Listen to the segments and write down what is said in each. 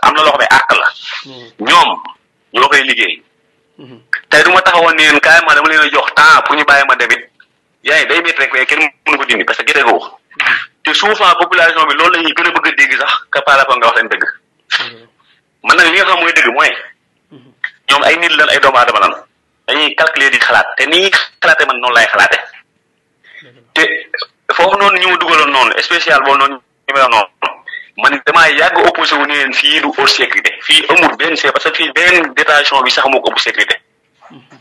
am na loo xam ne àq la ñoom ñoo koy liggéey tey du ma taxawoon ne leen carrément dama leen a jox temps pour ñu bàyyi ma demit yaa ngi day métti rek mais kenn mënu ko dindi parce que gerte googu te souvent population bi loolu la ñuy gën a bëgg a dégg sax que par rapport nga wax leen dëgg man nag li nga xam mooy dëgg mooy ñoom ay nit lan ay doomu aadama lan dañuy calculer di xalaat te ni xalaate man noonu lay xalaate te foofu noonu ñu ma dugaloon noonu spécial boobu noonu ñu mel noonu man damaa yàgg opposé wu ne leen fii du haute sécurité fii amul benn c'est parce que fii benn détention bi sax moo ko ëpp sécurité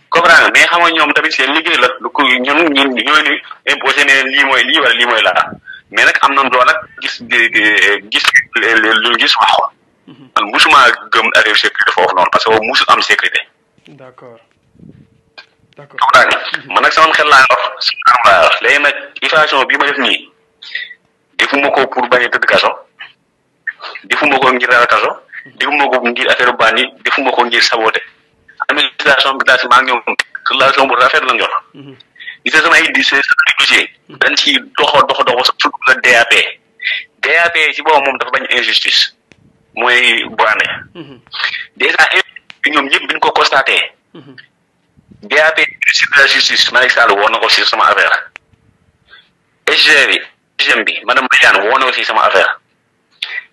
comprendre mais xam nga ñoom tamit seen liggéey la lu ko ñun ñoo ni imposé ne leen lii mooy lii wala lii mooy laa mais nag am na loo nag gis lu gis wax ko man musuma gëm affaire sécurité foofu noonu parce que boobu musul am sécurité d'accord comprendre man nag sama xel laa wax sama laa wax léegi nag infraction bi ma def nii defuma ko pour bañ a tëdd kaso defuma ko ngir ragal kaso defuma ko ngir affaire bandi defuma ko ngir saboté administration bi daal si maa ngi ñoom relation bu rafet la njor gis sama ay dossier dañ ci doxo surtout la DAP ci boobu moom dafa bañ injustice mooy boane déjà ñoom ñëpp biñ ko constaté DAP ministre de la justice Malick Sall woo na ko si sama affaire SGM bi madame Badiane woo na ko si sama affaire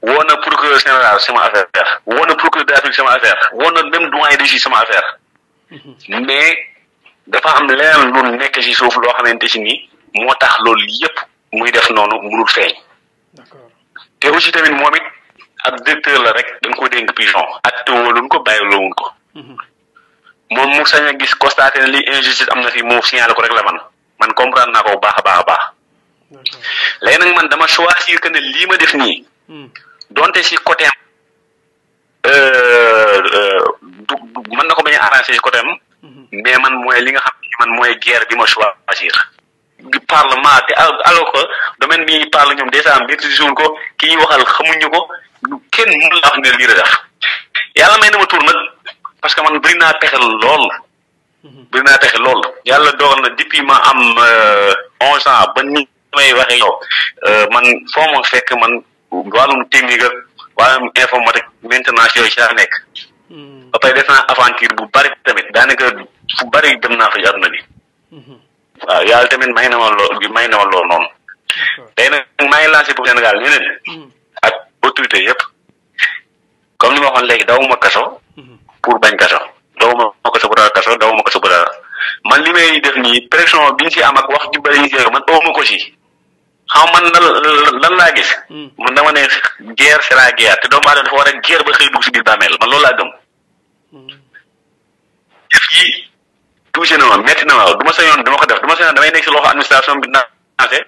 woo na procureur général sama affaire woo na procureur de l'Afrique sama affaire woo na même doyen de justice sama affaire mais dafa am leneen lu nekk ci suuf loo xamante si nii moo tax loolu yëpp muy def noonu mënul feeñ te aussi tamit moom it ab directeur la rek dañ ko dénk pigeon ak tëwaluñ ko bàyyiloowuñ ko moom mu sañ a gis constaté ne li injustice am na fi mu signalé ko rek la man comprendre naa ko bu baax a baax a baax léegi nag man dama choisir que ne lii ma def nii donte si côté mën na ko bañ a arrangé si côté am mais man mooy li nga xam ne man mooy guerre bi ma choisir bi parlement te alors que domaine bi parle ñoom déjà maîtrise wuñ ko kii waxal xamuñu ko kenn mënu la wax ne lii la def yàlla may na ma tur nag parce que man bëri naa pexe lool yàlla dogal na depuis ma am 11 ans ba ni may waxee yow man foo ma fekk man wàllum technique ak wàllum informatique maintenance yooyu ci laa nekk ba pare def naa aventure bu bari tamit daanaka fu bari dem naa fa ci àdduna bi waaw yàlla tamit may na ma lool noonu tey nag maa ngi lancé pour Sénégal ñeneen ak autorité yëpp comme ni ma waxoon léegi dawuma kaso pour bañ kaso dawuma kaso bu dara kaso dawuma kaso bu dara man li may def nii pression bi ñu si am ak wax ju bari ñu si man awuma ko si xam man lan laa gis man dama ne guerre c'est la guerre te doomu aadama dafa war a guerre ba xëy dugg si biir bàmmeel man loolu laa gëm def yi touché na ma metti na ma du ma sañoon dama ko def du ma sañoon damay nekk si loxo administration bi nancé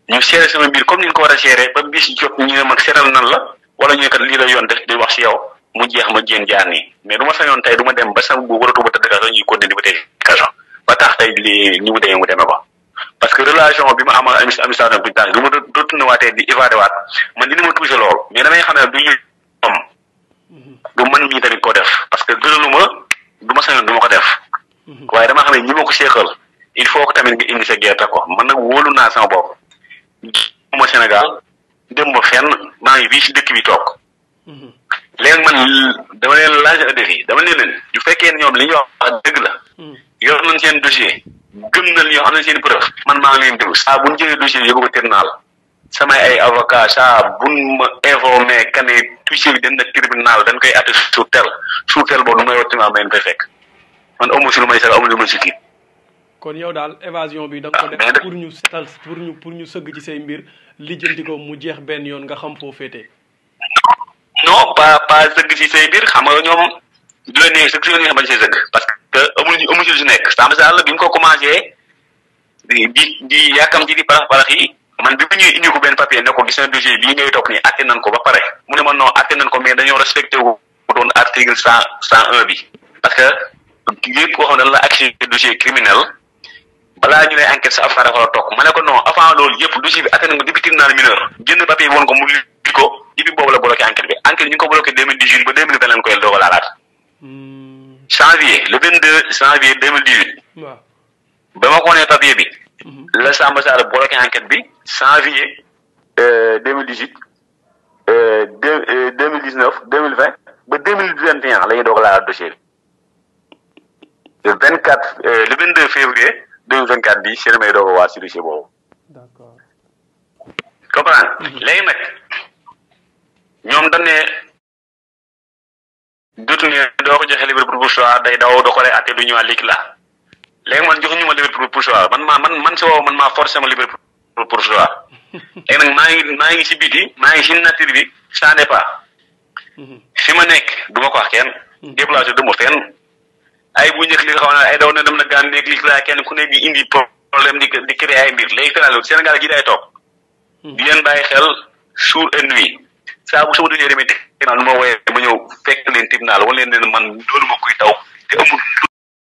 ñu seere sama mbir comme ni ñu ko war a seere ba bis jot ñu ne mag seetal nan la wala ñu ne kat lii la yoon def di wax si yow mu jeex ma jéem jaar nii mais du ma sañoon tey du ma dem ba sama bu waratu ba tëdd kaso ñuy continuer ba tey kaso ba tax tey lii ñu mu demee ko parce que relation bi ma am ak administration bi du ma retourné waatee di évadé waat man dina ma touché lool mais damay xam ne du ñu am du mën ñi tamit ko def parce que gënalu ma du ma sañoon du ma ko def waaye dama xam ne ñi ma ko seexal il faut que tamit nga indi sa gerte ko man nag wóolu naa sama bopp ma Sénégal dem ba fenn maa ngi fii si dëkk bi toog léegi man dama leen laaj a défi dama leen du fekkee ne ñoom li ñuy wax dëgg la yor nañ seen dossier gëm nañ li am nañ seen preuve man maa ngi leen déglu saa bu ñu jëlee dossier yóbbu ko tribunal samay ay avocat saa buñ ma informé que ne dossier bi dem na tribunal dañ koy atte sur tel boobu du may wax tribunal ma leen fay fekk man amu si lu may sax amu lu ma si kii kon yow daal évasion bi da nga ko def pour ñu setal pour ñu sëgg ci say mbir lijjanti ko mu jeex benn yoon nga xam foo féetee non pas sëgg si say mbir xam nga ñoom du la neex sëgg si la nga xamante say sëgg parce que amuñu si lu nekk Samba Sall bi mu ko commencé di yàkkam ci di parax yi man bi mu ñëwee indi ko benn papier ne ko gis na dossier bii ngay topp nii atte nañ ko ba pare mu ne ma non atte nañ ko mais dañoo respecté wu doon article 101 bi parce que yëpp koo xam ne dañ la accès dossier criminel balaa ñu lay enquête sa affaire dafa la toog ma ne ko non avant loolu yëpp dossier bi atte nañ ko depuis tribunal mineur génn papier woon ko mu li ko depuis boobu la bloqué enquête bi enquête ñu ngi ko bloqué 2018 ba 2020 lañ koy doog a laalaat janvier le 22 janvier 2018 ba ma ko nee papier bi la Samba Sall bloqué enquête bi janvier 2018 2019 2020 ba 2021 la ñu doog a laal dossier bi le 24 le 22 février 2024 bi si may doog a waa si dossier boobu. d'accord. comprendre léegi nag ñoom dañ ne dootuñu doo ko joxe liberté provisoire day daw doo ko lay atte du ñëwaat léegi la léegi man joxuñu ma liberté provisoire man si woo man maa forcé ma liberté provisoire léegi nag maa ngi si biti maa ngi si nature bi ça n'est pas fi ma nekk du ma ko wax kenn déplacé du ma fenn ay bu njëkk li nga xam ne ay daw na dem na gaan néeg li laa kenn ku nekk di indi problème di créer ay mbir léegi fenal Sénégal gi day toog di leen bàyyi xel jour et nuit saa bu sama duñee demee tribunal nu ma wooyee ma ñëw fekk leen tribunal wala leen man doonu ma koy taw te amul